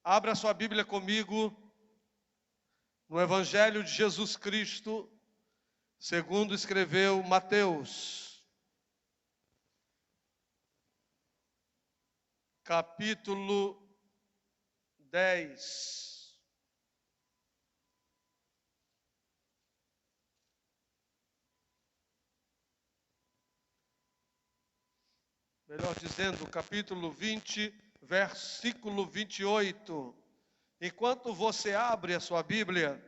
Abra sua Bíblia comigo no Evangelho de Jesus Cristo, segundo escreveu Mateus, capítulo 10. Melhor dizendo, capítulo 20, versículo 28. Enquanto você abre a sua Bíblia,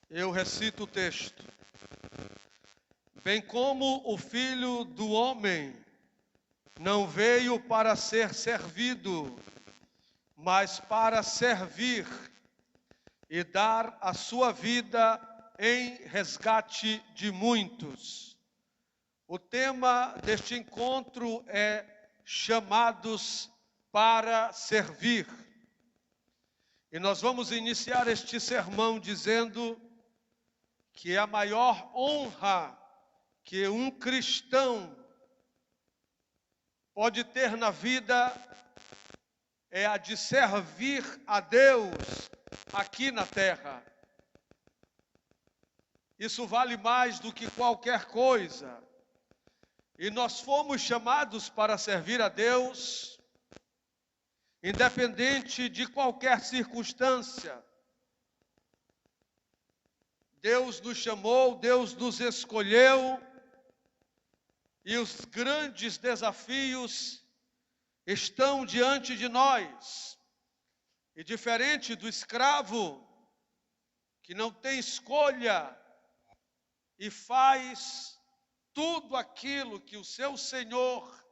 eu recito o texto. Bem como o Filho do Homem não veio para ser servido, mas para servir e dar a sua vida em resgate de muitos. O tema deste encontro é chamados para servir. E nós vamos iniciar este sermão dizendo que a maior honra que um cristão pode ter na vida é a de servir a Deus aqui na terra. Isso vale mais do que qualquer coisa. E nós fomos chamados para servir a Deus, independente de qualquer circunstância. Deus nos chamou, Deus nos escolheu, e os grandes desafios estão diante de nós. E diferente do escravo, que não tem escolha e faz tudo aquilo que o seu Senhor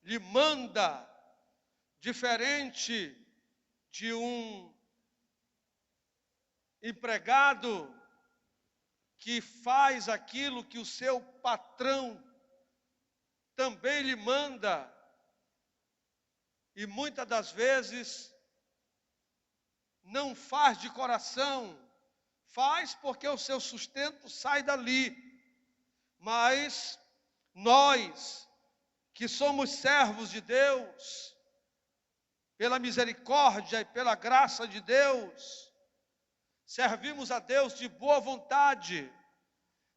lhe manda, diferente de um empregado que faz aquilo que o seu patrão também lhe manda, e muitas das vezes não faz de coração, faz porque o seu sustento sai dali. Mas nós, que somos servos de Deus, pela misericórdia e pela graça de Deus, servimos a Deus de boa vontade,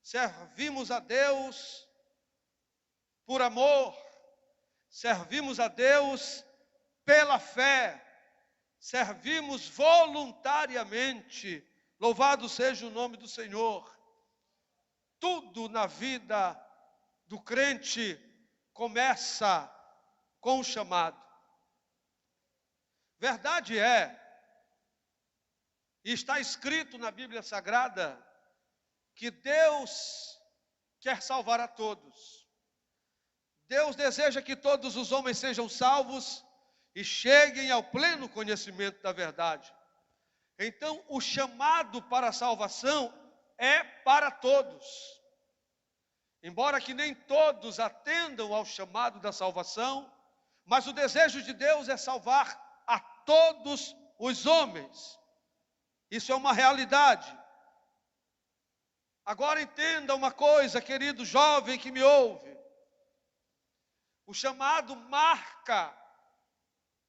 servimos a Deus por amor, servimos a Deus pela fé, servimos voluntariamente. Louvado seja o nome do Senhor. Tudo na vida do crente começa com o chamado. Verdade é, e está escrito na Bíblia Sagrada, que Deus quer salvar a todos. Deus deseja que todos os homens sejam salvos e cheguem ao pleno conhecimento da verdade. Então, o chamado para a salvação é para todos. Embora que nem todos atendam ao chamado da salvação, mas o desejo de Deus é salvar a todos os homens. Isso é uma realidade. Agora entenda uma coisa, querido jovem que me ouve. O chamado marca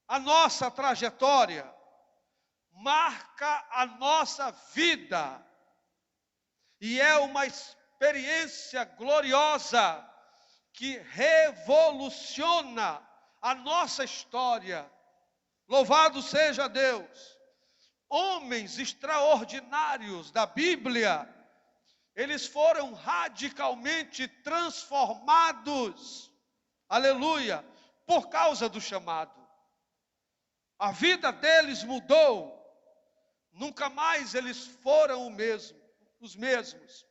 a nossa trajetória, marca a nossa vida. E é uma experiência gloriosa que revoluciona a nossa história. Louvado seja Deus. Homens extraordinários da Bíblia, eles foram radicalmente transformados, aleluia, por causa do chamado. A vida deles mudou, nunca mais eles foram os mesmos.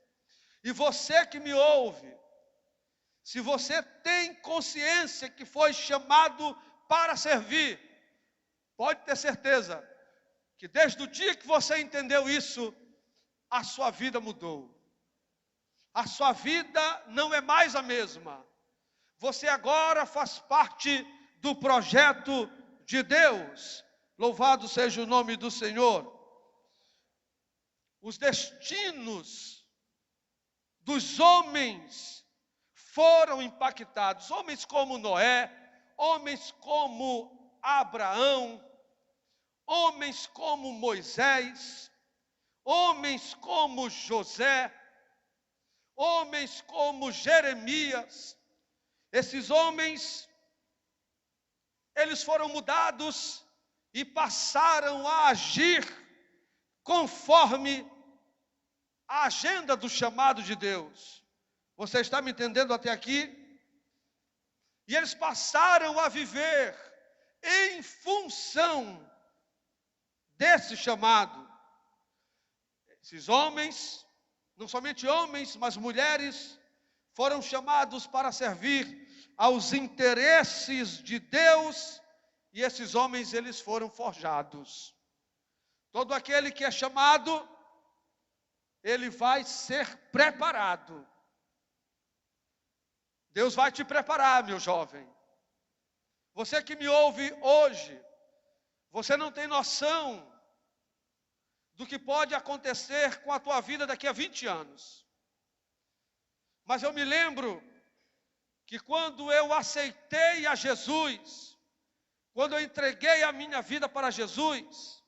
E você que me ouve, se você tem consciência que foi chamado para servir, pode ter certeza que desde o dia que você entendeu isso, a sua vida mudou. A sua vida não é mais a mesma. Você agora faz parte do projeto de Deus. Louvado seja o nome do Senhor. Os destinos dos homens foram impactados. Homens como Noé, homens como Abraão, homens como Moisés, homens como José, homens como Jeremias. Esses homens, eles foram mudados e passaram a agir conforme a agenda do chamado de Deus. Você está me entendendo até aqui? E eles passaram a viver em função desse chamado. Esses homens, não somente homens, mas mulheres, foram chamados para servir aos interesses de Deus, e esses homens, eles foram forjados. Todo aquele que é chamado, ele vai ser preparado. Deus vai te preparar, meu jovem. Você que me ouve hoje, você não tem noção do que pode acontecer com a tua vida daqui a 20 anos. Mas eu me lembro que quando eu aceitei a Jesus, quando eu entreguei a minha vida para Jesus,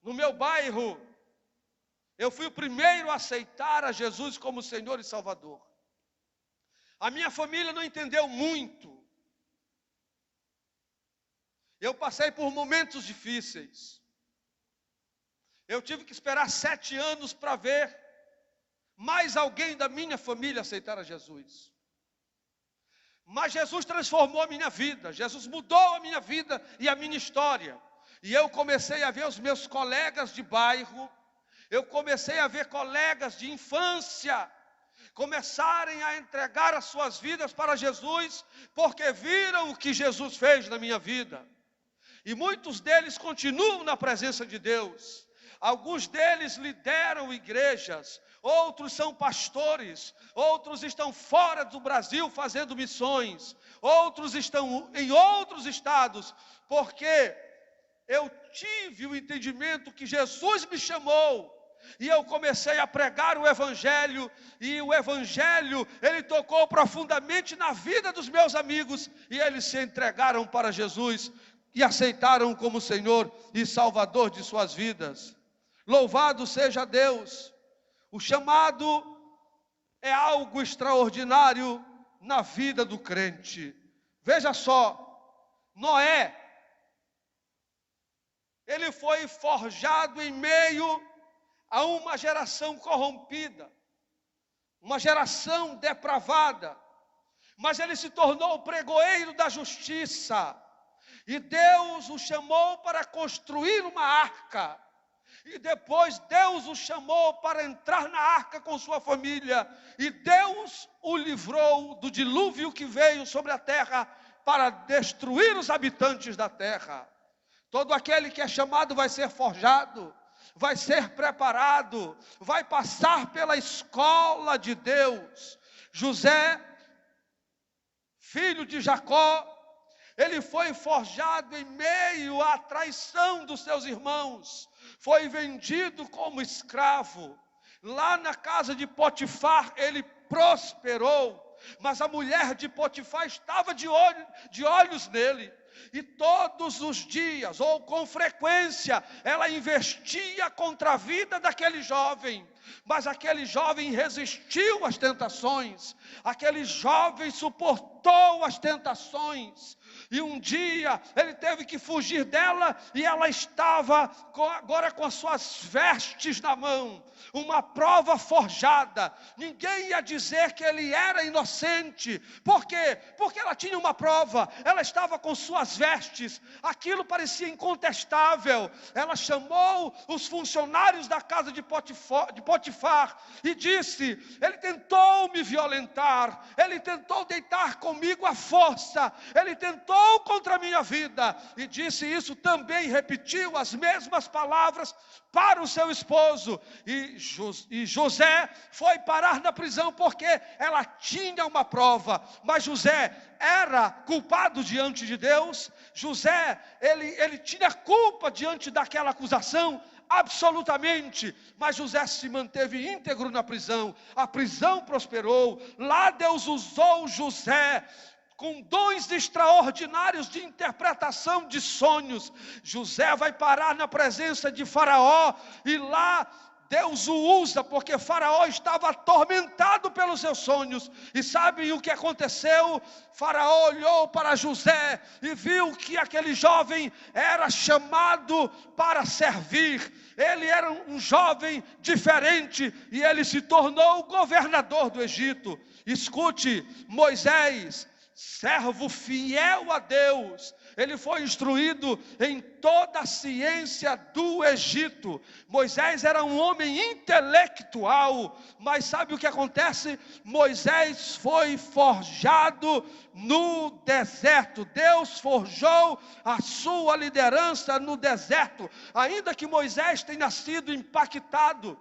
no meu bairro, eu fui o primeiro a aceitar a Jesus como Senhor e Salvador. A minha família não entendeu muito. Eu passei por momentos difíceis. Eu tive que esperar 7 anos para ver mais alguém da minha família aceitar a Jesus. Mas Jesus transformou a minha vida. Jesus mudou a minha vida e a minha história. E eu comecei a ver os meus colegas de bairro. Eu comecei a ver colegas de infância começarem a entregar as suas vidas para Jesus, porque viram o que Jesus fez na minha vida. E muitos deles continuam na presença de Deus. Alguns deles lideram igrejas, outros são pastores, outros estão fora do Brasil fazendo missões, outros estão em outros estados, porque eu tive o entendimento que Jesus me chamou, e eu comecei a pregar o Evangelho, e o Evangelho, ele tocou profundamente na vida dos meus amigos, e eles se entregaram para Jesus, e aceitaram como Senhor e Salvador de suas vidas. Louvado seja Deus. O chamado é algo extraordinário na vida do crente. Veja só, Noé, ele foi forjado em meio a uma geração corrompida, uma geração depravada, mas ele se tornou o pregoeiro da justiça, e Deus o chamou para construir uma arca, e depois Deus o chamou para entrar na arca com sua família, e Deus o livrou do dilúvio que veio sobre a terra para destruir os habitantes da terra. Todo aquele que é chamado vai ser forjado, vai ser preparado, vai passar pela escola de Deus. José, filho de Jacó, ele foi forjado em meio à traição dos seus irmãos, foi vendido como escravo. Lá na casa de Potifar ele prosperou, mas a mulher de Potifar estava de olhos nele. E todos os dias, ou com frequência, ela investia contra a vida daquele jovem. Mas aquele jovem resistiu às tentações, aquele jovem suportou as tentações. E um dia ele teve que fugir dela, e ela estava agora com as suas vestes na mão, uma prova forjada. Ninguém ia dizer que ele era inocente. Por quê? Porque ela tinha uma prova, ela estava com suas vestes, aquilo parecia incontestável. Ela chamou os funcionários da casa de Potifar e disse: ele tentou me violentar, ele tentou deitar comigo à força, ele tentou contra a minha vida. E disse isso também, repetiu as mesmas palavras para o seu esposo. E José foi parar na prisão porque ela tinha uma prova. Mas José era culpado diante de Deus. José, ele tinha culpa diante daquela acusação, absolutamente, mas José se manteve íntegro na prisão. A prisão prosperou. Lá Deus usou José com dons extraordinários de interpretação de sonhos. José vai parar na presença de Faraó, e lá Deus o usa, porque Faraó estava atormentado pelos seus sonhos. E sabem o que aconteceu? Faraó olhou para José e viu que aquele jovem era chamado para servir. Ele era um jovem diferente e ele se tornou o governador do Egito. Escute, Moisés, servo fiel a Deus, ele foi instruído em toda a ciência do Egito. Moisés era um homem intelectual, mas sabe o que acontece? Moisés foi forjado no deserto. Deus forjou a sua liderança no deserto. Ainda que Moisés tenha sido impactado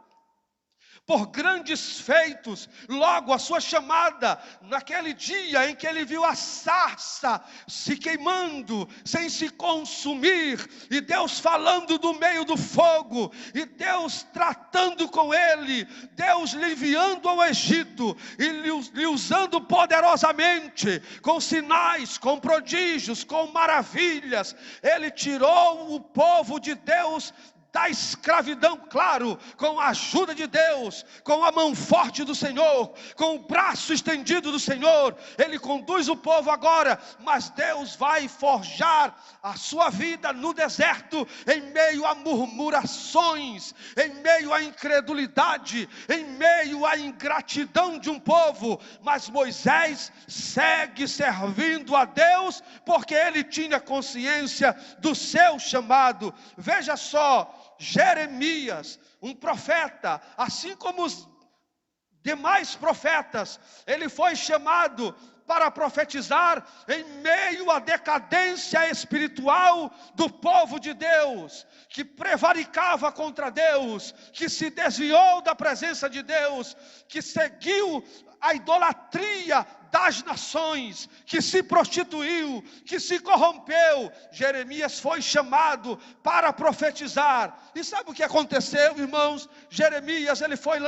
por grandes feitos, logo a sua chamada, naquele dia em que ele viu a sarça se queimando, sem se consumir, e Deus falando do meio do fogo, e Deus tratando com ele, Deus lhe enviando ao Egito, e lhe usando poderosamente, com sinais, com prodígios, com maravilhas. Ele tirou o povo de Deus da escravidão, claro, com a ajuda de Deus, com a mão forte do Senhor, com o braço estendido do Senhor. Ele conduz o povo agora, mas Deus vai forjar a sua vida no deserto, em meio a murmurações, em meio à incredulidade, em meio à ingratidão de um povo. Mas Moisés segue servindo a Deus, porque ele tinha consciência do seu chamado. Veja só, Jeremias, um profeta, assim como os demais profetas, ele foi chamado para profetizar em meio à decadência espiritual do povo de Deus, que prevaricava contra Deus, que se desviou da presença de Deus, que seguiu a idolatria das nações, que se prostituiu, que se corrompeu. Jeremias foi chamado para profetizar. E sabe o que aconteceu, irmãos? Jeremias, ele foi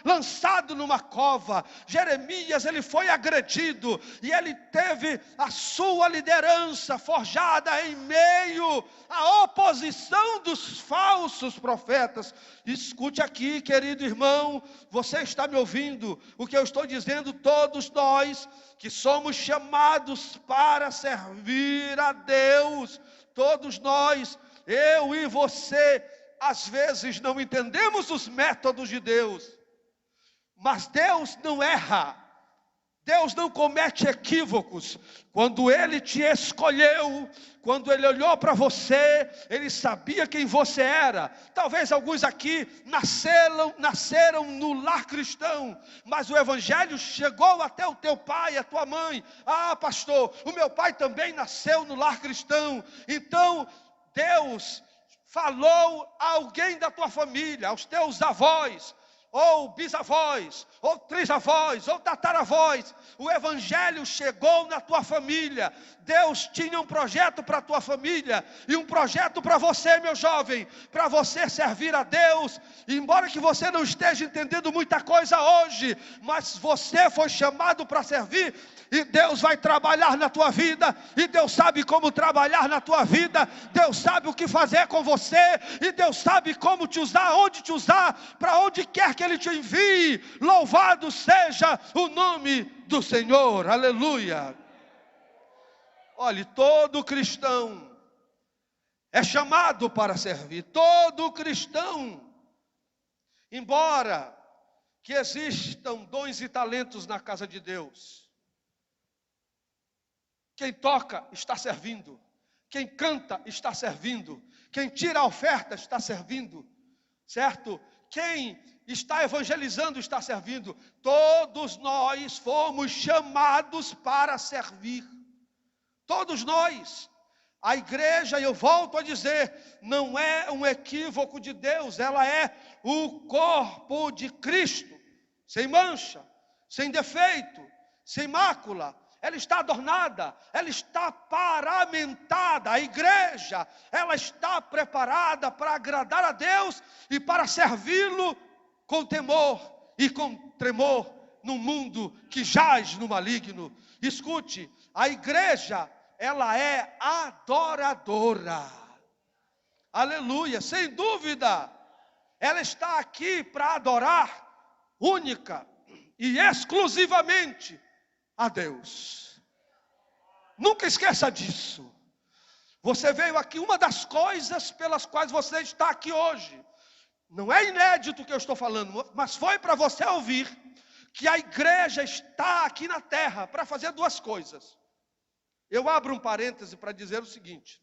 lançado numa cova. Jeremias, ele foi agredido, e ele teve a sua liderança forjada em meio à oposição dos falsos profetas. Escute aqui, querido irmão, você está me ouvindo? O que eu estou dizendo, todos nós que somos chamados para servir a Deus, todos nós, eu e você, às vezes não entendemos os métodos de Deus, mas Deus não erra, Deus não comete equívocos. Quando Ele te escolheu, quando Ele olhou para você, Ele sabia quem você era. Talvez alguns aqui nasceram no lar cristão, mas o Evangelho chegou até o teu pai, a tua mãe. Ah, pastor, o meu pai também nasceu no lar cristão. Então, Deus falou a alguém da tua família, aos teus avós, ou bisavós, ou trisavós, ou tataravós. O Evangelho chegou na tua família. Deus tinha um projeto para a tua família, e um projeto para você, meu jovem, para você servir a Deus. E embora que você não esteja entendendo muita coisa hoje, mas você foi chamado para servir, e Deus vai trabalhar na tua vida, e Deus sabe como trabalhar na tua vida, Deus sabe o que fazer com você, e Deus sabe como te usar, onde te usar, para onde quer que Ele te envie. Louvado seja o nome do Senhor, aleluia. Olhe, todo cristão é chamado para servir, todo cristão, embora que existam dons e talentos na casa de Deus, quem toca está servindo, quem canta está servindo, quem tira a oferta está servindo, certo? Quem está evangelizando está servindo. Todos nós fomos chamados para servir, todos nós. A igreja, eu volto a dizer, não é um equívoco de Deus, ela é o corpo de Cristo, sem mancha, sem defeito, sem mácula. Ela está adornada, ela está paramentada. A igreja, ela está preparada para agradar a Deus e para servi-lo com temor e com tremor. num mundo que jaz no maligno. Escute, a igreja, ela é adoradora. Aleluia, sem dúvida. Ela está aqui para adorar única e exclusivamente a Deus. Nunca esqueça disso. Você veio aqui, uma das coisas pelas quais você está aqui hoje, não é inédito o que eu estou falando, mas foi para você ouvir que a igreja está aqui na terra para fazer duas coisas. Eu abro um parêntese para dizer o seguinte.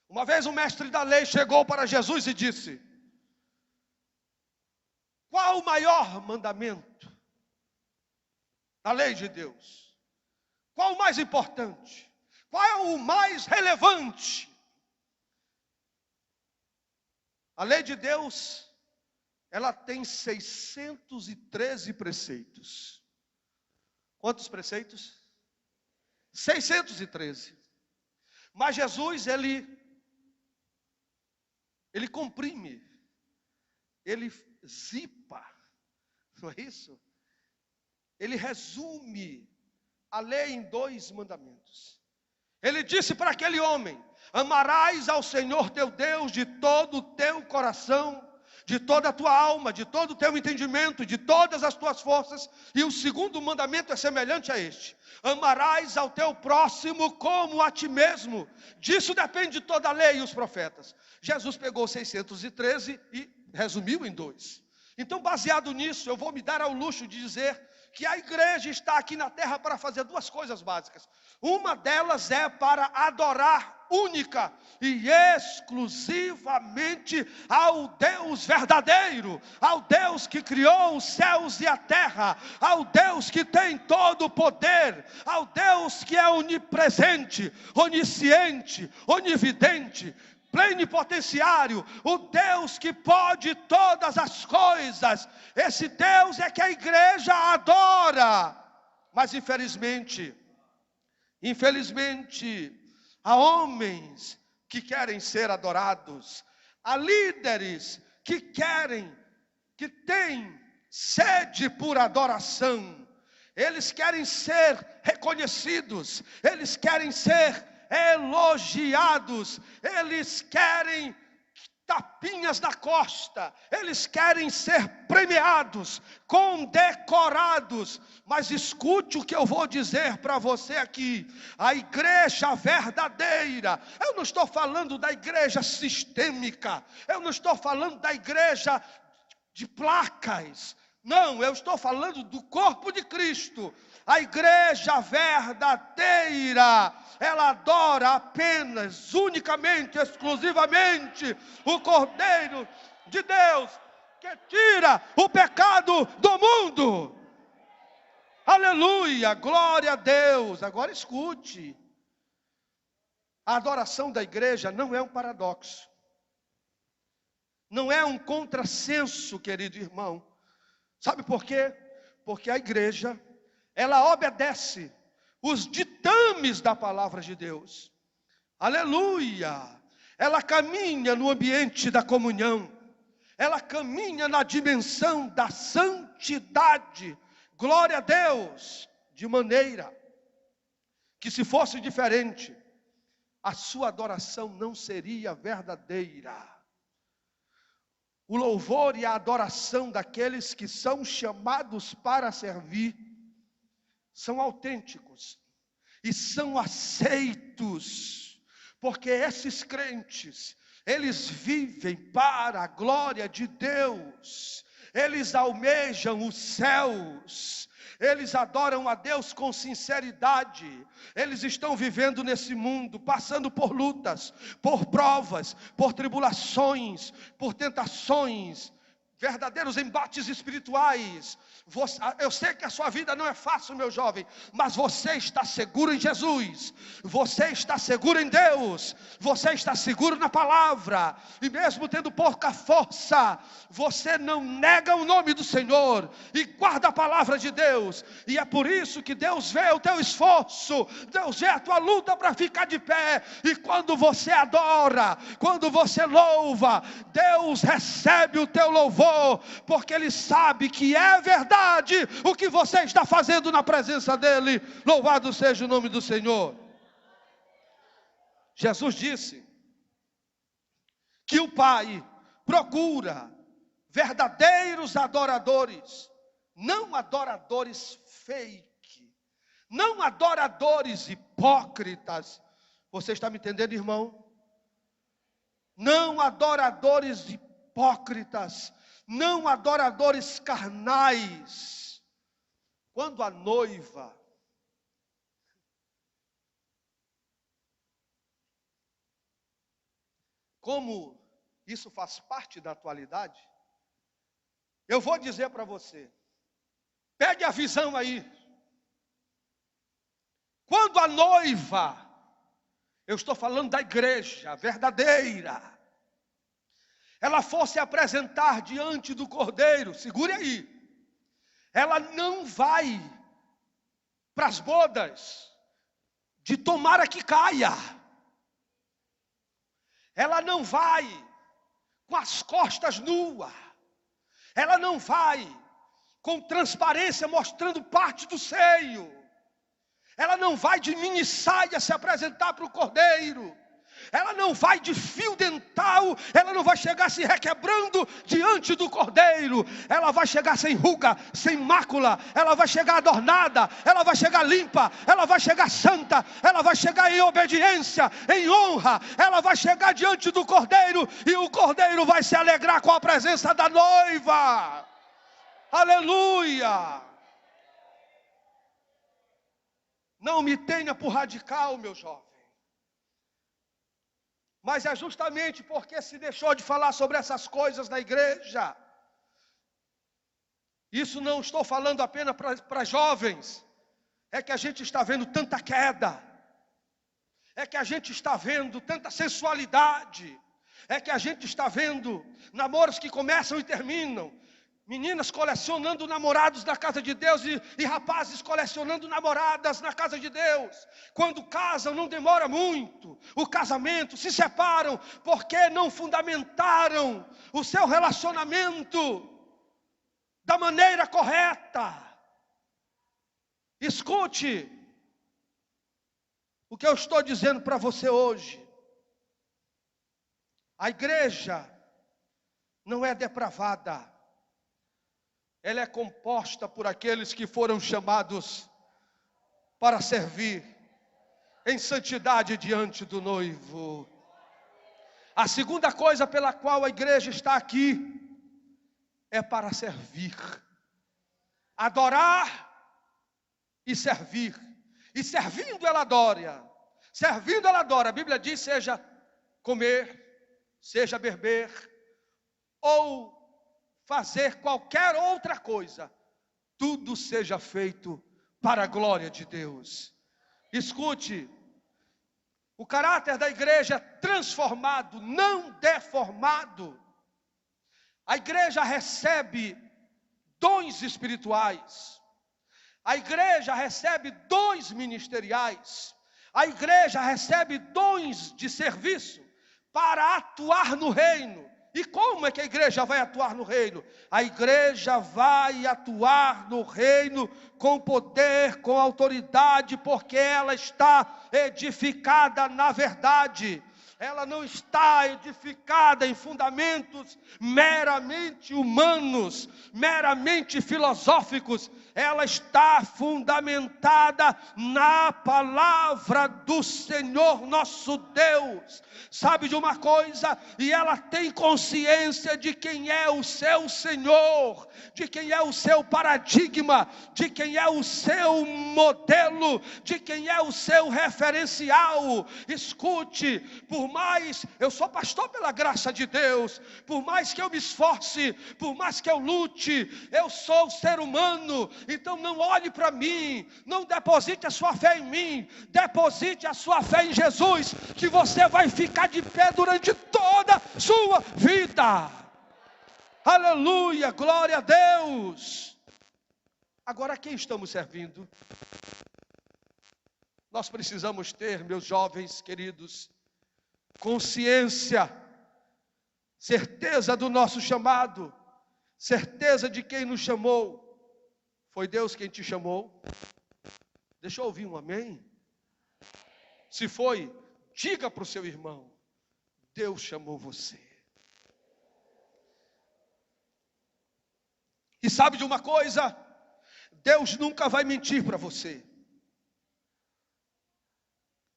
Uma vez um mestre da lei chegou para Jesus e disse: qual o maior mandamento da lei de Deus? Qual o mais importante? Qual é o mais relevante? A lei de Deus, ela tem 613 preceitos. Quantos preceitos? 613. Mas Jesus, ele comprime, ele zipa, não é isso? Ele resume a lei em 2 mandamentos. Ele disse para aquele homem: amarás ao Senhor teu Deus de todo o teu coração, de toda a tua alma, de todo o teu entendimento, de todas as tuas forças. E o segundo mandamento é semelhante a este: amarás ao teu próximo como a ti mesmo. Disso depende toda a lei e os profetas. Jesus pegou 613 e resumiu em 2. Então, baseado nisso, eu vou me dar ao luxo de dizer que a igreja está aqui na terra para fazer 2 coisas básicas. Uma delas é para adorar única e exclusivamente ao Deus verdadeiro, ao Deus que criou os céus e a terra, ao Deus que tem todo o poder, ao Deus que é onipresente, onisciente, onividente, plenipotenciário, o Deus que pode todas as coisas. Esse Deus é que a igreja adora. Mas infelizmente, há homens que querem ser adorados, há líderes que têm sede por adoração. Eles querem ser reconhecidos, eles querem ser elogiados, eles querem tapinhas na costa, eles querem ser premiados, condecorados. Mas escute o que eu vou dizer para você aqui: a igreja verdadeira, eu não estou falando da igreja sistêmica, eu não estou falando da igreja de placas, não, eu estou falando do corpo de Cristo. A igreja verdadeira, ela adora apenas, unicamente, exclusivamente o Cordeiro de Deus, que tira o pecado do mundo. Aleluia, glória a Deus. Agora escute, a adoração da igreja não é um paradoxo, não é um contrassenso, querido irmão. Sabe por quê? Porque a igreja, ela obedece os ditames da palavra de Deus. Aleluia! Ela caminha no ambiente da comunhão. Ela caminha na dimensão da santidade. Glória a Deus! De maneira que, se fosse diferente, a sua adoração não seria verdadeira. O louvor e a adoração daqueles que são chamados para servir são autênticos e são aceitos, porque esses crentes, eles vivem para a glória de Deus, eles almejam os céus, eles adoram a Deus com sinceridade. Eles estão vivendo nesse mundo, passando por lutas, por provas, por tribulações, por tentações, verdadeiros embates espirituais. Eu sei que a sua vida não é fácil, meu jovem, mas você está seguro em Jesus, você está seguro em Deus, você está seguro na palavra, e mesmo tendo pouca força, você não nega o nome do Senhor, e guarda a palavra de Deus. E é por isso que Deus vê o teu esforço, Deus vê a tua luta para ficar de pé, e quando você adora, quando você louva, Deus recebe o teu louvor, louvor, porque Ele sabe que é verdade o que você está fazendo na presença dEle. Louvado seja o nome do Senhor. Jesus disse que o Pai procura verdadeiros adoradores, não adoradores fake, não adoradores hipócritas. Você está me entendendo, irmão? Não adoradores hipócritas, não adoradores carnais. Quando a noiva como isso faz parte da atualidade, eu vou dizer para você, pegue a visão aí. Quando a noiva, eu estou falando da igreja verdadeira, ela for se apresentar diante do Cordeiro, segure aí, ela não vai para as bodas de tomara que caia. Ela não vai com as costas nuas. Ela não vai com transparência mostrando parte do seio. Ela não vai de mini saia se apresentar para o Cordeiro. Ela não vai de fio dental, ela não vai chegar se requebrando diante do Cordeiro. Ela vai chegar sem ruga, sem mácula, ela vai chegar adornada, ela vai chegar limpa, ela vai chegar santa, ela vai chegar em obediência, em honra. Ela vai chegar diante do Cordeiro e o Cordeiro vai se alegrar com a presença da noiva. Aleluia! Não me tenha por radical, meu jovem. Mas é justamente porque se deixou de falar sobre essas coisas na igreja. Isso não estou falando apenas para jovens. É que a gente está vendo tanta queda. É que a gente está vendo tanta sensualidade. É que a gente está vendo namoros que começam e terminam. Meninas colecionando namorados na casa de Deus e rapazes colecionando namoradas na casa de Deus. Quando casam não demora muito o casamento, se separam porque não fundamentaram o seu relacionamento da maneira correta. Escute o que eu estou dizendo para você hoje. A igreja não é depravada. Ela é composta por aqueles que foram chamados para servir em santidade diante do noivo. A segunda coisa pela qual a igreja está aqui é para servir, adorar e servir. E servindo ela adora, servindo ela adora. A Bíblia diz: seja comer, seja beber, ou fazer qualquer outra coisa, tudo seja feito para a glória de Deus. Escute, o caráter da igreja é transformado, não deformado. A igreja recebe dons espirituais. A igreja recebe dons ministeriais. A igreja recebe dons de serviço para atuar no reino. E como é que a igreja vai atuar no reino? A igreja vai atuar no reino com poder, com autoridade, porque ela está edificada na verdade. Ela não está edificada em fundamentos meramente humanos, meramente filosóficos. Ela está fundamentada na palavra do Senhor nosso Deus. Sabe de uma coisa? E ela tem consciência de quem é o seu Senhor, de quem é o seu paradigma, de quem é o seu modelo, de quem é o seu referencial. Escute, por mais, eu sou pastor pela graça de Deus, por mais que eu me esforce, por mais que eu lute, eu sou ser humano. Então não olhe para mim, não deposite a sua fé em mim, deposite a sua fé em Jesus, que você vai ficar de pé durante toda a sua vida. Aleluia, glória a Deus. Agora, a quem estamos servindo? Nós precisamos ter, meus jovens queridos, consciência, certeza do nosso chamado. certeza de quem nos chamou. Foi Deus quem te chamou? Deixa eu ouvir um amém. Se foi, diga para o seu irmão: Deus chamou você. E sabe de uma coisa? Deus nunca vai mentir para você.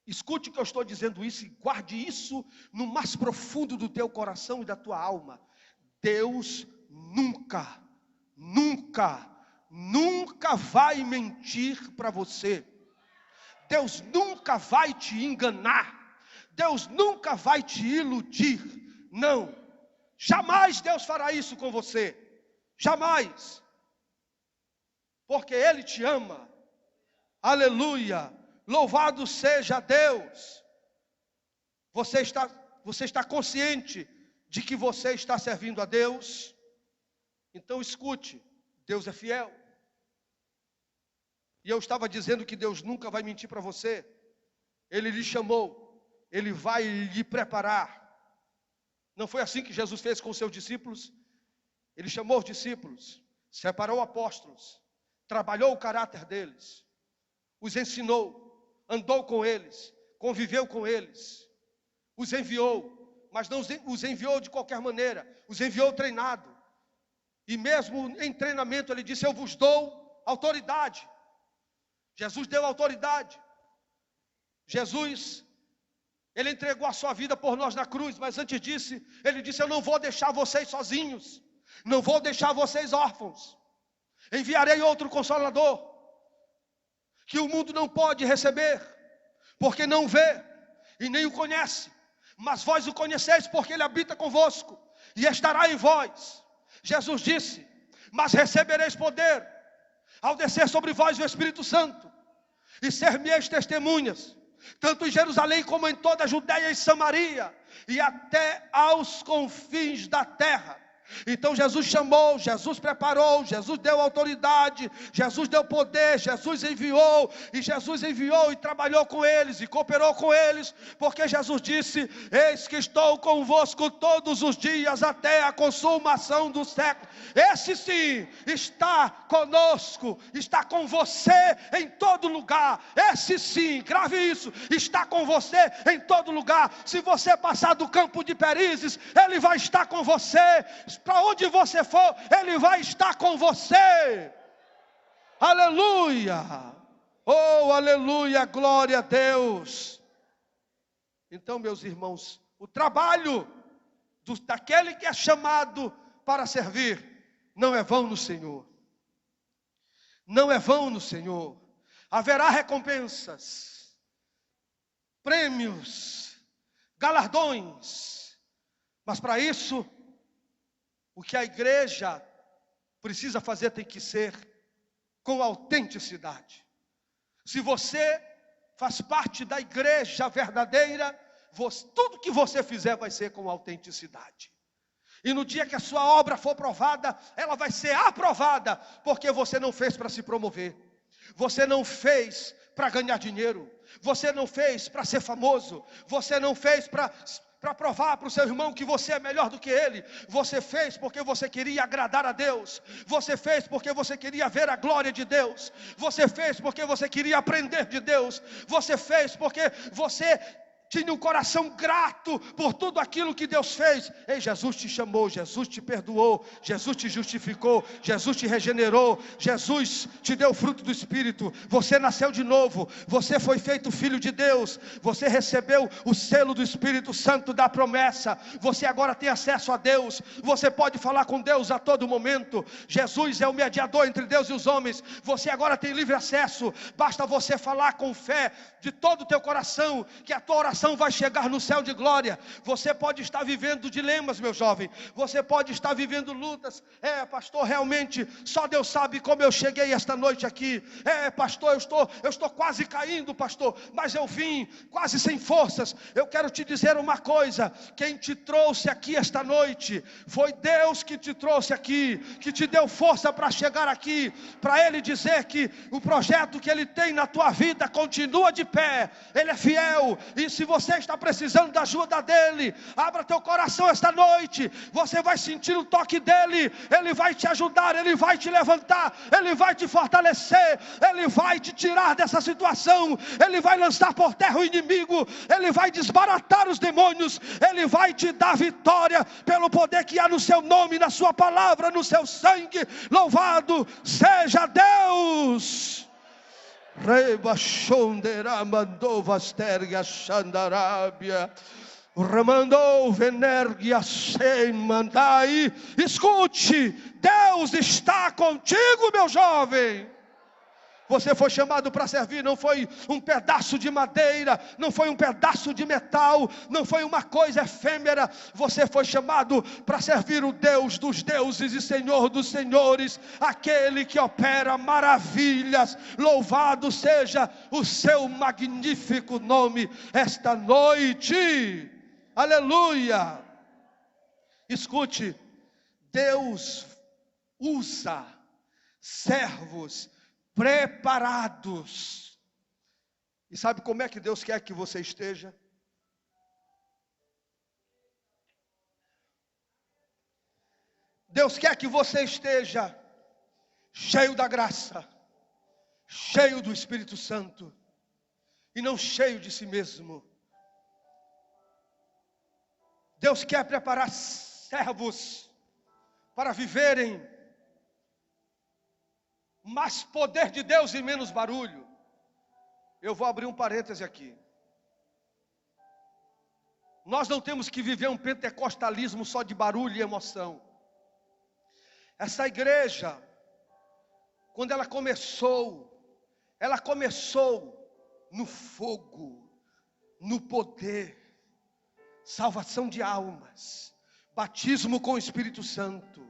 Escute o que eu estou dizendo isso e guarde isso no mais profundo do teu coração e da tua alma. Deus nunca, nunca, nunca vai mentir para você. Deus nunca vai te enganar. Deus nunca vai te iludir. Não. Jamais Deus fará isso com você. Jamais. Porque Ele te ama. Aleluia. Louvado seja Deus. Você está consciente de que você está servindo a Deus? Então escute, Deus é fiel. E eu estava dizendo que Deus nunca vai mentir para você. Ele lhe chamou, Ele vai lhe preparar. Não foi assim que Jesus fez com os seus discípulos? Ele chamou os discípulos, separou apóstolos, trabalhou o caráter deles, os ensinou, andou com eles, conviveu com eles, os enviou, mas não os enviou de qualquer maneira, os enviou treinado. E mesmo em treinamento ele disse: eu vos dou autoridade. Jesus deu autoridade. Jesus, Ele entregou a sua vida por nós na cruz, mas antes disso, Ele disse: eu não vou deixar vocês sozinhos, não vou deixar vocês órfãos, enviarei outro Consolador, que o mundo não pode receber, porque não vê e nem o conhece, mas vós o conheceis, porque Ele habita convosco e estará em vós. Jesus disse: mas recebereis poder ao descer sobre vós o Espírito Santo, e ser-me-eis testemunhas, tanto em Jerusalém como em toda a Judeia e Samaria, e até aos confins da terra. Então Jesus chamou, Jesus preparou, Jesus deu autoridade, Jesus deu poder, Jesus enviou e trabalhou com eles e cooperou com eles, porque Jesus disse: eis que estou convosco todos os dias até a consumação do século. Esse sim está conosco, está com você em todo lugar. Esse sim, grave isso, está com você em todo lugar. Se você passar do campo de Perizes, Ele vai estar com você. Para onde você for, Ele vai estar com você. Aleluia. Oh, aleluia, glória a Deus. Então, meus irmãos, o trabalho daquele que é chamado para servir não é vão no Senhor. Não é vão no Senhor. Haverá recompensas, prêmios, galardões. Mas para isso, o que a igreja precisa fazer tem que ser com autenticidade. Se você faz parte da igreja verdadeira, tudo que você fizer vai ser com autenticidade. E no dia que a sua obra for provada, ela vai ser aprovada, porque você não fez para se promover, você não fez para ganhar dinheiro, você não fez para ser famoso, você não fez para provar para o seu irmão que você é melhor do que ele. Você fez porque você queria agradar a Deus. Você fez porque você queria ver a glória de Deus. Você fez porque você queria aprender de Deus. Você fez porque você tinha um coração grato por tudo aquilo que Deus fez. Ei, Jesus te chamou, Jesus te perdoou, Jesus te justificou, Jesus te regenerou, Jesus te deu o fruto do Espírito. Você nasceu de novo, você foi feito filho de Deus, você recebeu o selo do Espírito Santo da promessa. Você agora tem acesso a Deus, você pode falar com Deus a todo momento. Jesus é o mediador entre Deus e os homens. Você agora tem livre acesso, basta você falar com fé de todo o teu coração, que a tua oração vai chegar no céu de glória. Você pode estar vivendo dilemas, meu jovem, você pode estar vivendo lutas. Pastor, realmente só Deus sabe como eu cheguei esta noite aqui. Pastor, eu estou quase caindo, pastor, mas eu vim quase sem forças. Eu quero te dizer uma coisa: quem te trouxe aqui esta noite foi Deus que te trouxe aqui, que te deu força para chegar aqui, para Ele dizer que o projeto que Ele tem na tua vida continua de pé. Ele é fiel, e se você está precisando da ajuda dEle, abra teu coração esta noite. Você vai sentir o toque dEle. Ele vai te ajudar, Ele vai te levantar, Ele vai te fortalecer, Ele vai te tirar dessa situação, Ele vai lançar por terra o inimigo, Ele vai desbaratar os demônios, Ele vai te dar vitória pelo poder que há no seu nome, na sua palavra, no seu sangue. Louvado seja Deus. Reba Shondera mandou vasterga Xandarábia, Ramandou Venergia sem mandai. Escute, Deus está contigo, meu jovem. Você foi chamado para servir, não foi um pedaço de madeira, não foi um pedaço de metal, não foi uma coisa efêmera. Você foi chamado para servir o Deus dos deuses e Senhor dos senhores, aquele que opera maravilhas. Louvado seja o seu magnífico nome esta noite. Aleluia. Escute, Deus usa servos preparados. E sabe como é que Deus quer que você esteja? Deus quer que você esteja cheio da graça, cheio do Espírito Santo, e não cheio de si mesmo. Deus quer preparar servos para viverem mais poder de Deus e menos barulho. Eu vou abrir um parêntese aqui. Nós não temos que viver um pentecostalismo só de barulho e emoção. Essa igreja, quando ela começou no fogo, no poder, salvação de almas, batismo com o Espírito Santo,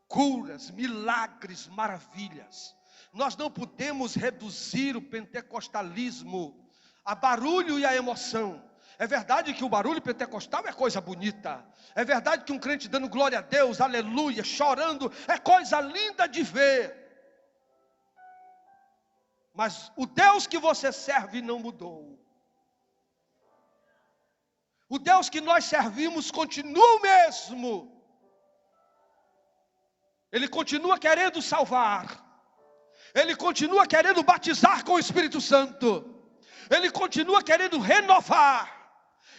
curas, milagres, maravilhas. Nós não podemos reduzir o pentecostalismo a barulho e a emoção. É verdade que o barulho pentecostal é coisa bonita. É verdade que um crente dando glória a Deus, aleluia, chorando, é coisa linda de ver. Mas o Deus que você serve não mudou. O Deus que nós servimos continua o mesmo. Ele continua querendo salvar. Ele continua querendo batizar com o Espírito Santo. Ele continua querendo renovar.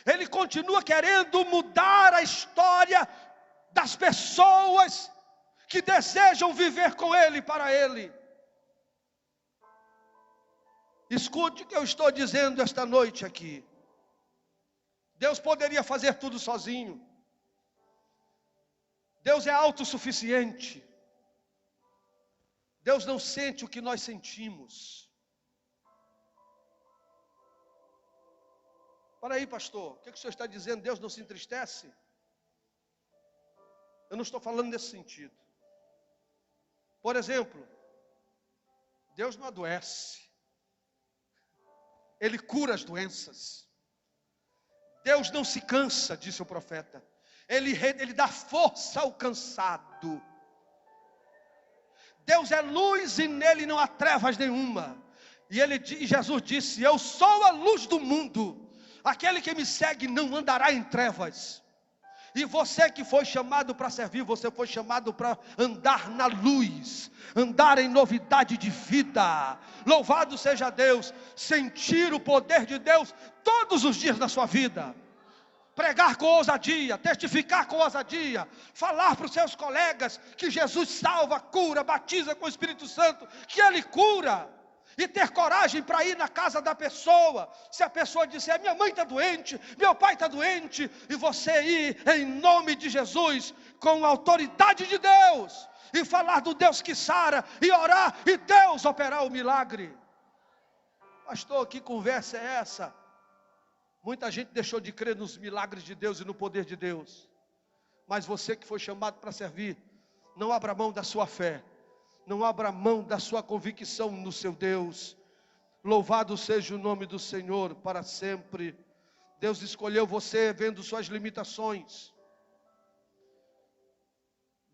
Ele continua querendo mudar a história das pessoas que desejam viver com Ele e para Ele. Escute o que eu estou dizendo esta noite aqui. Deus poderia fazer tudo sozinho. Deus é autossuficiente. Deus não sente o que nós sentimos. Para aí, pastor, o que o senhor está dizendo? Deus não se entristece? Eu não estou falando nesse sentido. Por exemplo, Deus não adoece. Ele cura as doenças. Deus não se cansa, disse o profeta. Ele dá força ao cansado. Deus é luz e nele não há trevas nenhuma. E Jesus disse: eu sou a luz do mundo. Aquele que me segue não andará em trevas. E você que foi chamado para servir, você foi chamado para andar na luz, andar em novidade de vida. Louvado seja Deus. Sentir o poder de Deus todos os dias da sua vida. Pregar com ousadia, testificar com ousadia, falar para os seus colegas que Jesus salva, cura, batiza com o Espírito Santo, que Ele cura. E ter coragem para ir na casa da pessoa. Se a pessoa disser: minha mãe está doente, meu pai está doente, e você ir em nome de Jesus, com a autoridade de Deus, e falar do Deus que sara, e orar, e Deus operar o milagre. Pastor, que conversa é essa? Muita gente deixou de crer nos milagres de Deus e no poder de Deus. Mas você que foi chamado para servir, não abra mão da sua fé. Não abra mão da sua convicção no seu Deus. Louvado seja o nome do Senhor para sempre. Deus escolheu você vendo suas limitações.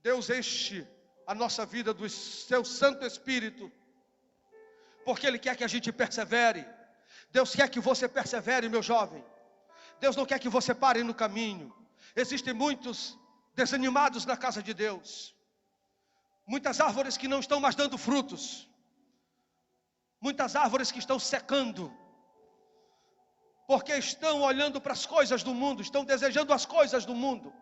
Deus enche a nossa vida do seu Santo Espírito, porque Ele quer que a gente persevere. Deus quer que você persevere, meu jovem. Deus não quer que você pare no caminho. Existem muitos desanimados na casa de Deus. Muitas árvores que não estão mais dando frutos. Muitas árvores que estão secando. Porque estão olhando para as coisas do mundo, estão desejando as coisas do mundo.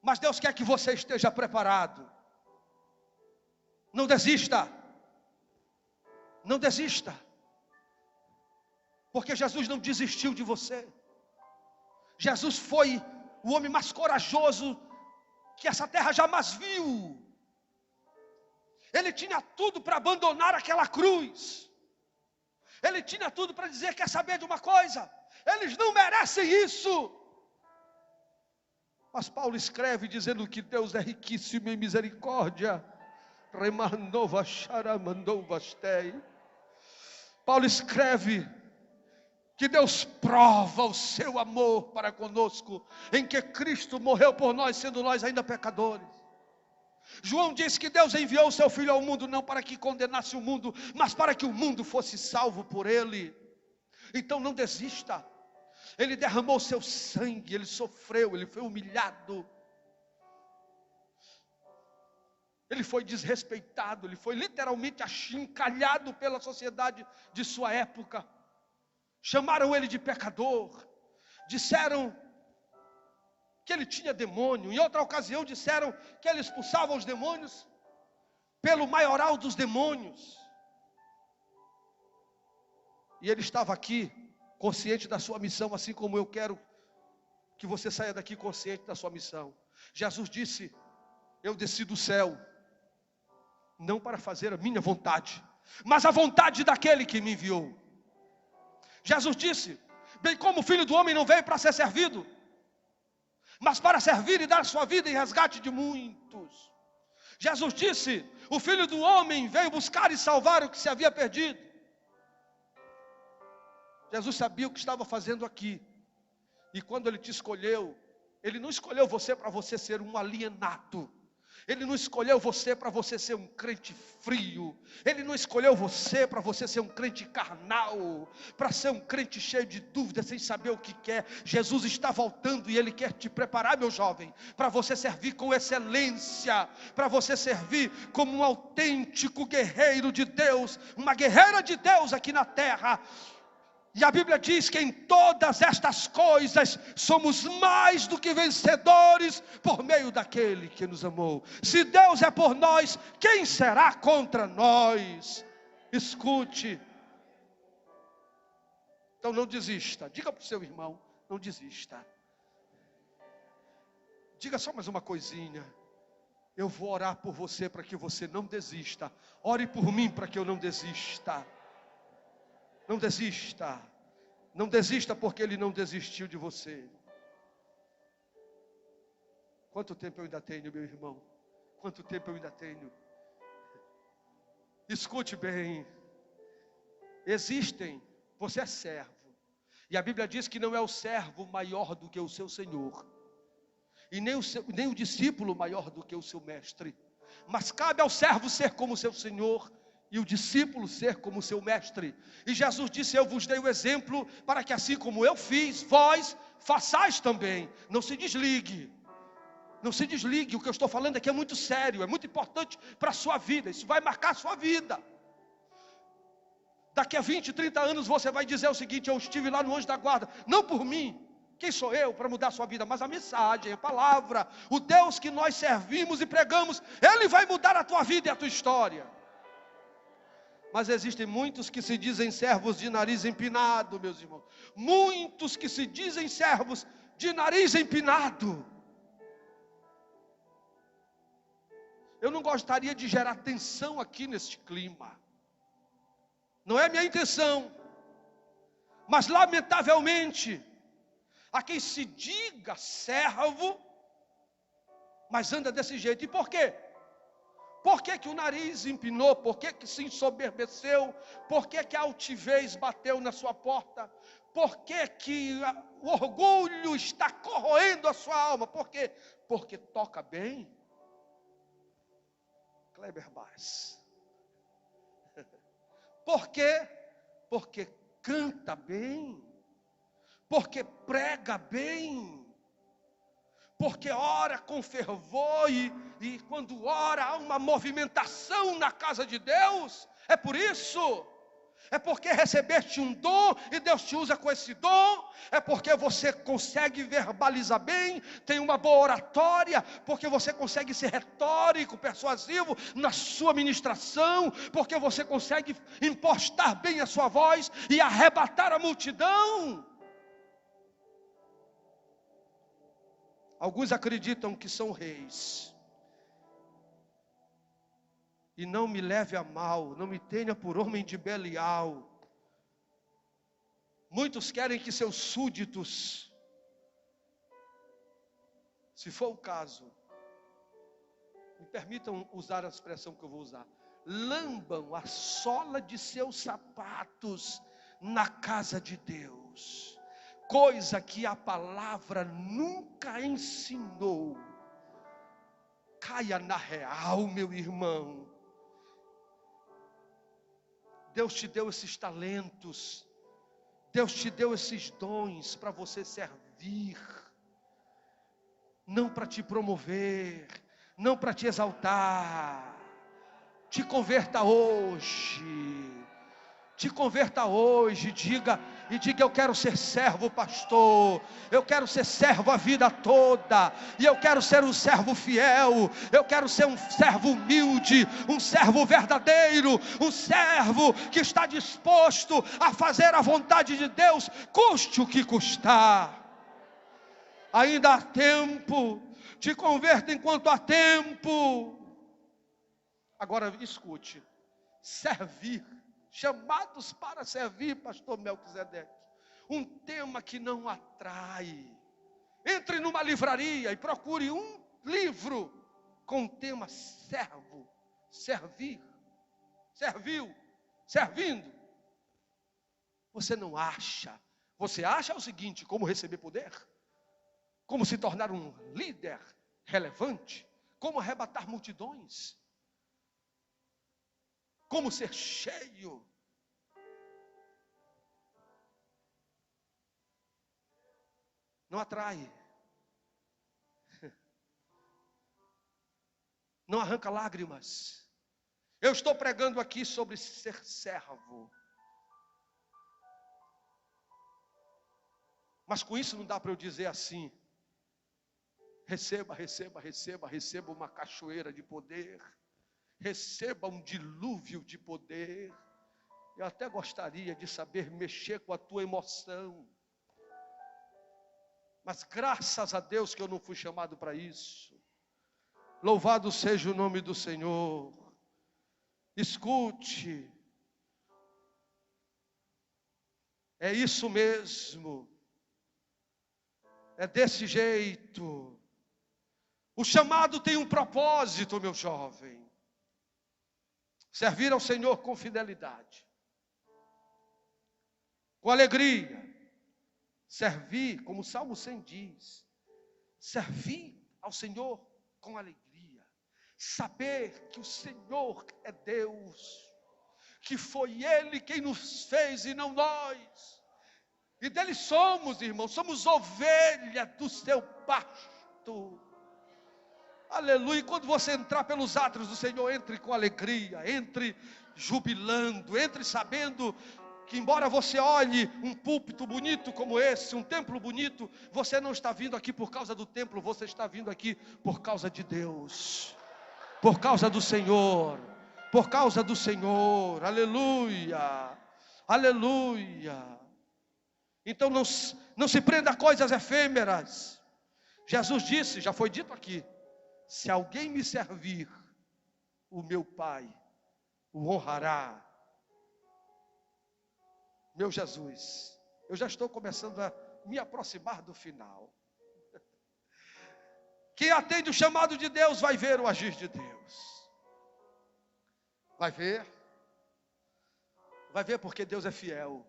Mas Deus quer que você esteja preparado. Não desista. Não desista. Porque Jesus não desistiu de você. Jesus foi o homem mais corajoso que essa terra jamais viu. Ele tinha tudo para abandonar aquela cruz. Ele tinha tudo para dizer: quer saber de uma coisa? Eles não merecem isso. Mas Paulo escreve dizendo que Deus é riquíssimo em misericórdia. Paulo escreve que Deus prova o seu amor para conosco, em que Cristo morreu por nós, sendo nós ainda pecadores. João diz que Deus enviou o seu Filho ao mundo, não para que condenasse o mundo, mas para que o mundo fosse salvo por ele. Então não desista. Ele derramou seu sangue, ele sofreu, ele foi humilhado. Ele foi desrespeitado, ele foi literalmente achincalhado pela sociedade de sua época. Chamaram ele de pecador. Disseram que ele tinha demônio. Em outra ocasião disseram que ele expulsava os demônios pelo maioral dos demônios. E ele estava aqui consciente da sua missão, assim como eu quero que você saia daqui consciente da sua missão. Jesus disse: eu desci do céu, não para fazer a minha vontade, mas a vontade daquele que me enviou. Jesus disse: bem como o Filho do Homem não veio para ser servido, mas para servir e dar sua vida em resgate de muitos. Jesus disse: o Filho do Homem veio buscar e salvar o que se havia perdido. Jesus sabia o que estava fazendo aqui. E quando Ele te escolheu, Ele não escolheu você para você ser um alienado. Ele não escolheu você para você ser um crente frio. Ele não escolheu você para você ser um crente carnal, para ser um crente cheio de dúvidas, sem saber o que quer. Jesus está voltando e Ele quer te preparar, meu jovem, para você servir com excelência, para você servir como um autêntico guerreiro de Deus, uma guerreira de Deus aqui na terra. E a Bíblia diz que em todas estas coisas somos mais do que vencedores por meio daquele que nos amou. Se Deus é por nós, quem será contra nós? Escute. Então não desista. Diga para o seu irmão: não desista. Diga só mais uma coisinha: eu vou orar por você para que você não desista. Ore por mim para que eu não desista. Não desista. Não desista porque Ele não desistiu de você. Quanto tempo eu ainda tenho, meu irmão? Quanto tempo eu ainda tenho? Escute bem. Você é servo. E a Bíblia diz que não é o servo maior do que o seu Senhor. E nem o discípulo maior do que o seu mestre. Mas cabe ao servo ser como o seu Senhor e o discípulo ser como seu mestre. E Jesus disse: eu vos dei o exemplo para que assim como eu fiz, vós façais também. Não se desligue. Não se desligue. O que eu estou falando aqui é muito sério, é muito importante para a sua vida. Isso vai marcar a sua vida. Daqui a 20, 30 anos você vai dizer o seguinte: eu estive lá no Anjo da Guarda. Não por mim. Quem sou eu para mudar a sua vida? Mas a mensagem, a palavra, o Deus que nós servimos e pregamos, Ele vai mudar a tua vida e a tua história. Mas existem muitos que se dizem servos de nariz empinado, meus irmãos. Muitos que se dizem servos de nariz empinado. Eu não gostaria de gerar tensão aqui neste clima. Não é minha intenção. Mas lamentavelmente, há quem se diga servo, mas anda desse jeito. E por quê? Por que que o nariz empinou? Por que que se ensoberbeceu? Por que que a altivez bateu na sua porta? Por que que o orgulho está corroendo a sua alma? Por quê? Porque toca bem? Kleber Bass. Por quê? Porque canta bem, porque prega bem, porque ora com fervor e quando ora há uma movimentação na casa de Deus. É por isso. É porque recebeste um dom e Deus te usa com esse dom. É porque você consegue verbalizar bem, tem uma boa oratória, porque você consegue ser retórico, persuasivo na sua ministração, porque você consegue impostar bem a sua voz e arrebatar a multidão. Alguns acreditam que são reis. E não me leve a mal, não me tenha por homem de Belial. Muitos querem que seus súditos, se for o caso, me permitam usar a expressão que eu vou usar, lambam a sola de seus sapatos na casa de Deus, coisa que a palavra nunca ensinou. Caia na real, meu irmão. Deus te deu esses talentos, Deus te deu esses dons para você servir, não para te promover, não para te exaltar. Te converta hoje, diga, eu quero ser servo, pastor, eu quero ser servo a vida toda, e eu quero ser um servo fiel, eu quero ser um servo humilde, um servo verdadeiro, um servo que está disposto a fazer a vontade de Deus, custe o que custar. Ainda há tempo, te converta enquanto há tempo. Agora escute, servir, chamados para servir, pastor Melquisedeque, um tema que não atrai. Entre numa livraria e procure um livro com o tema servo, servir, serviu, servindo. Você não acha. Você acha o seguinte: como receber poder, como se tornar um líder relevante, como arrebatar multidões, como ser cheio. Não atrai, não arranca lágrimas. Eu estou pregando aqui sobre ser servo, mas com isso não dá para eu dizer assim: receba uma cachoeira de poder, receba um dilúvio de poder. Eu até gostaria de saber mexer com a tua emoção, mas graças a Deus que eu não fui chamado para isso. Louvado seja o nome do Senhor. Escute, é isso mesmo, é desse jeito. O chamado tem um propósito, meu jovem: servir ao Senhor com fidelidade, com alegria. Servir, como o Salmo 100 diz, servir ao Senhor com alegria, saber que o Senhor é Deus, que foi Ele quem nos fez e não nós, e dele somos, irmãos, somos ovelha do seu pasto. Aleluia. E quando você entrar pelos átrios do Senhor, entre com alegria, entre jubilando, entre sabendo que embora você olhe um púlpito bonito como esse, um templo bonito, você não está vindo aqui por causa do templo, você está vindo aqui por causa de Deus, por causa do Senhor, por causa do Senhor. Aleluia, aleluia. Então não se prenda a coisas efêmeras. Jesus disse, já foi dito aqui: se alguém me servir, o meu Pai o honrará. Meu Jesus, eu já estou começando a me aproximar do final. Quem atende o chamado de Deus vai ver o agir de Deus. Vai ver porque Deus é fiel.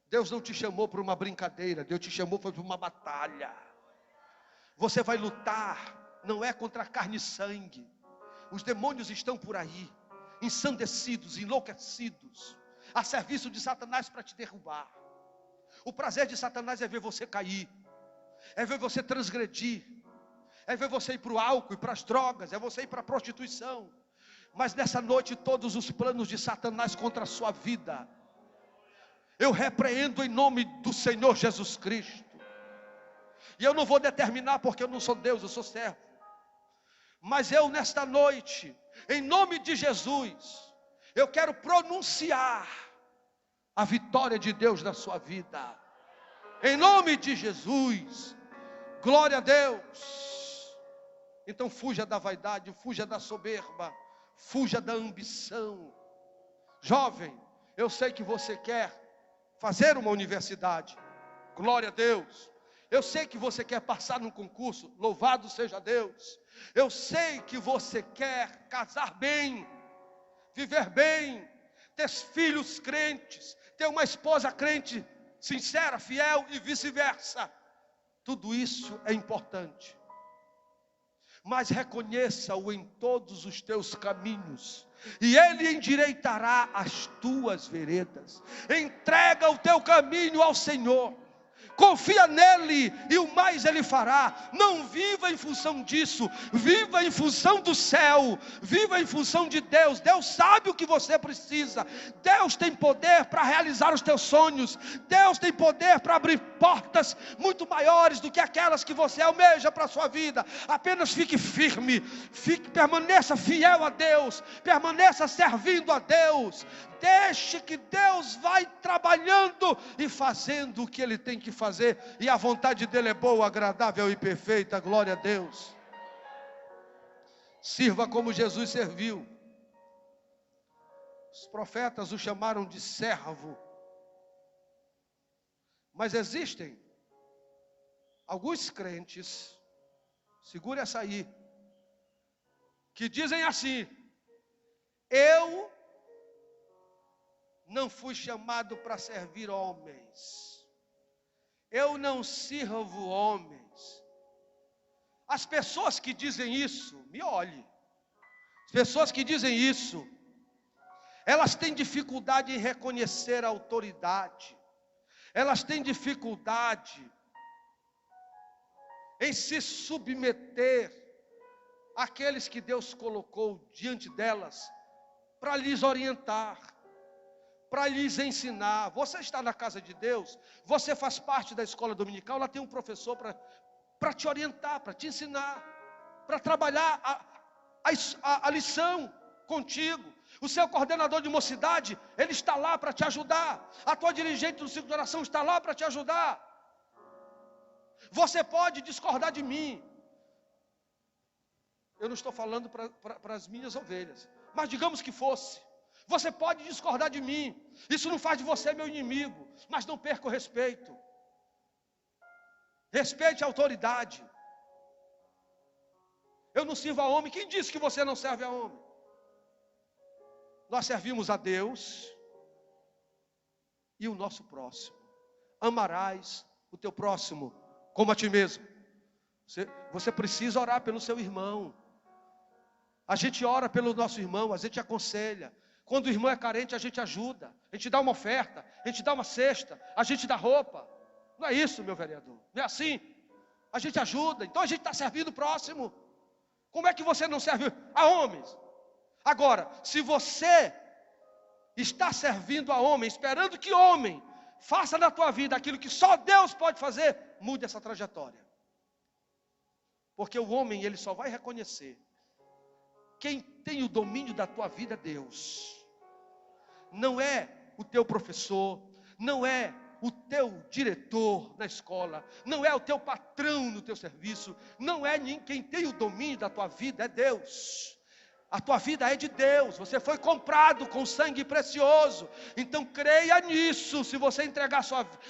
Deus não te chamou para uma brincadeira, Deus te chamou para uma batalha. Você vai lutar, não é contra carne e sangue. Os demônios estão por aí, ensandecidos, enlouquecidos. a serviço de Satanás para te derrubar. O prazer de Satanás é ver você cair, é ver você transgredir, é ver você ir para o álcool e para as drogas, é você ir para a prostituição. Mas nessa noite todos os planos de Satanás contra a sua vida, eu repreendo em nome do Senhor Jesus Cristo. E eu não vou determinar porque eu não sou Deus, eu sou servo. Mas eu nesta noite, em nome de Jesus, eu quero pronunciar a vitória de Deus na sua vida. Em nome de Jesus, glória a Deus. Então fuja da vaidade, fuja da soberba, fuja da ambição. Jovem, eu sei que você quer fazer uma universidade, glória a Deus. Eu sei que você quer passar num concurso, louvado seja Deus. Eu sei que você quer casar bem, viver bem, ter filhos crentes, ter uma esposa crente, sincera, fiel e vice-versa. Tudo isso é importante. Mas reconheça-o em todos os teus caminhos, e Ele endireitará as tuas veredas. Entrega o teu caminho ao Senhor. Confia nele e o mais ele fará. Não viva em função disso, viva em função do céu, viva em função de Deus. Deus sabe o que você precisa. Deus tem poder para realizar os teus sonhos. Deus tem poder para abrir portas muito maiores do que aquelas que você almeja para a sua vida. Apenas fique firme, permaneça fiel a Deus, permaneça servindo a Deus. Deixe que Deus vai trabalhando e fazendo o que Ele tem que fazer. E a vontade dEle é boa, agradável e perfeita. Glória a Deus. Sirva como Jesus serviu. Os profetas o chamaram de servo. Mas existem alguns crentes, segure essa aí, que dizem assim: eu não fui chamado para servir homens. Eu não sirvo homens. As pessoas que dizem isso, me olhe. As pessoas que dizem isso, elas têm dificuldade em reconhecer a autoridade. Elas têm dificuldade em se submeter àqueles que Deus colocou diante delas para lhes orientar, para lhes ensinar. Você está na casa de Deus, você faz parte da escola dominical, lá tem um professor para te orientar, para te ensinar, para trabalhar a lição contigo. O seu coordenador de mocidade, ele está lá para te ajudar. A tua dirigente do ciclo de oração está lá para te ajudar. Você pode discordar de mim. Eu não estou falando para as minhas ovelhas, mas digamos que fosse. Você pode discordar de mim, isso não faz de você meu inimigo, mas não perca o respeito. Respeite a autoridade. Eu não sirvo a homem. Quem disse que você não serve a homem? Nós servimos a Deus e o nosso próximo. Amarás o teu próximo como a ti mesmo. Você precisa orar pelo seu irmão. A gente ora pelo nosso irmão, a gente aconselha. Quando o irmão é carente, a gente ajuda, a gente dá uma oferta, a gente dá uma cesta, a gente dá roupa. Não é isso, meu vereador, não é assim. A gente ajuda, então a gente está servindo o próximo. Como é que você não serve a homens? Agora, se você está servindo a homem, esperando que homem faça na tua vida aquilo que só Deus pode fazer, mude essa trajetória. Porque o homem, ele só vai reconhecer quem tem o domínio da tua vida é Deus. Não é o teu professor, não é o teu diretor na escola, não é o teu patrão no teu serviço, não é quem tem o domínio da tua vida, é Deus. A tua vida é de Deus, você foi comprado com sangue precioso. Então creia nisso. Se você entregar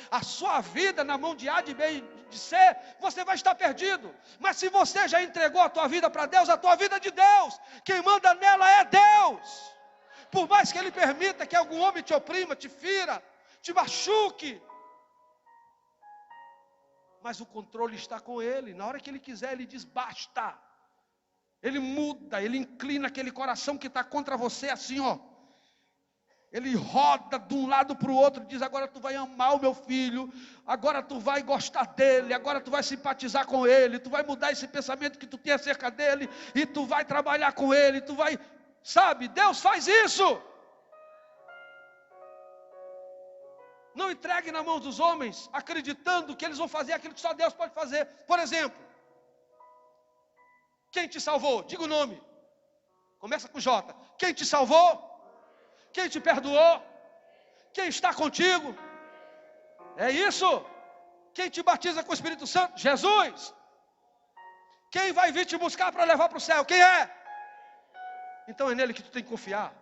a sua vida na mão de A, de B e de C, você vai estar perdido. Mas se você já entregou a tua vida para Deus, a tua vida é de Deus. Quem manda nela é Deus. Por mais que Ele permita que algum homem te oprima, te fira, te machuque, mas o controle está com Ele. Na hora que Ele quiser, Ele diz basta. Ele muda, Ele inclina aquele coração que está contra você assim, ó. Ele roda de um lado para o outro e diz: agora tu vai amar o meu filho, agora tu vai gostar dele, agora tu vai simpatizar com ele, tu vai mudar esse pensamento que tu tem acerca dele, e tu vai trabalhar com ele, tu vai, sabe, Deus faz isso. Não entregue na mão dos homens, acreditando que eles vão fazer aquilo que só Deus pode fazer. Por exemplo, quem te salvou? Diga o nome. Começa com J. Quem te salvou? Quem te perdoou? Quem está contigo? É isso. Quem te batiza com o Espírito Santo? Jesus. Quem vai vir te buscar para levar para o céu? Quem é? Então é nele que tu tem que confiar.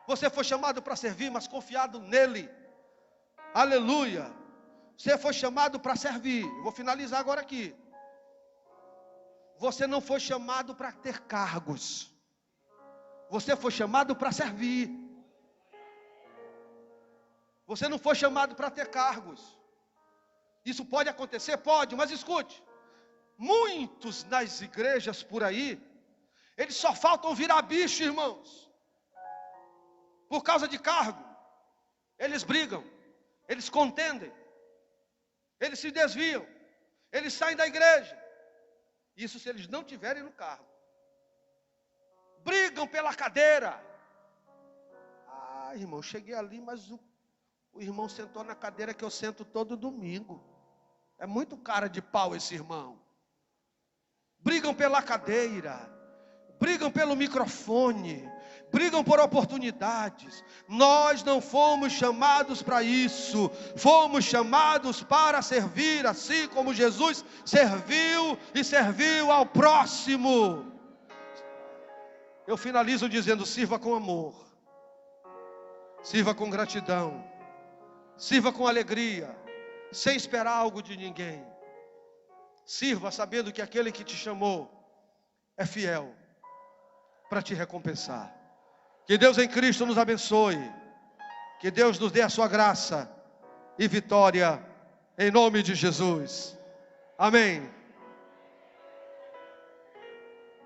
Você foi chamado para servir, mas confiado nele. Aleluia. Você foi chamado para servir. Eu vou finalizar agora aqui. Você não foi chamado para ter cargos. Você foi chamado para servir. Você não foi chamado para ter cargos. Isso pode acontecer? Pode, mas escute. Muitos nas igrejas por aí, eles só faltam virar bicho, irmãos. Por causa de cargo. Eles brigam, eles contendem, eles se desviam, eles saem da igreja. Isso se eles não tiverem no cargo. Brigam pela cadeira. Ah, irmão, cheguei ali, mas o irmão sentou na cadeira que eu sento todo domingo. É muito cara de pau esse irmão. Brigam pela cadeira, brigam pelo microfone, brigam por oportunidades. Nós não fomos chamados para isso. Fomos chamados para servir, assim como Jesus serviu e serviu ao próximo. Eu finalizo dizendo: sirva com amor, sirva com gratidão, sirva com alegria, sem esperar algo de ninguém. Sirva sabendo que aquele que te chamou é fiel para te recompensar. Que Deus em Cristo nos abençoe. Que Deus nos dê a sua graça e vitória em nome de Jesus. Amém.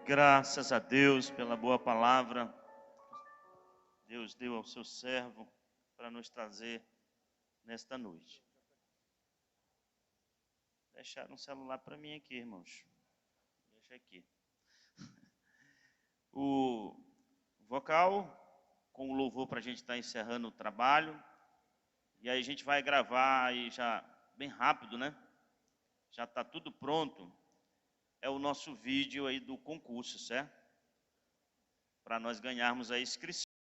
Graças a Deus pela boa palavra. Deus deu ao seu servo para nos trazer nesta noite. Deixaram um celular para mim aqui, irmãos. Deixa aqui. O vocal com o louvor para a gente estar encerrando o trabalho. E aí a gente vai gravar aí já bem rápido, né? Já está tudo pronto. É o nosso vídeo aí do concurso, certo? Para nós ganharmos a inscrição.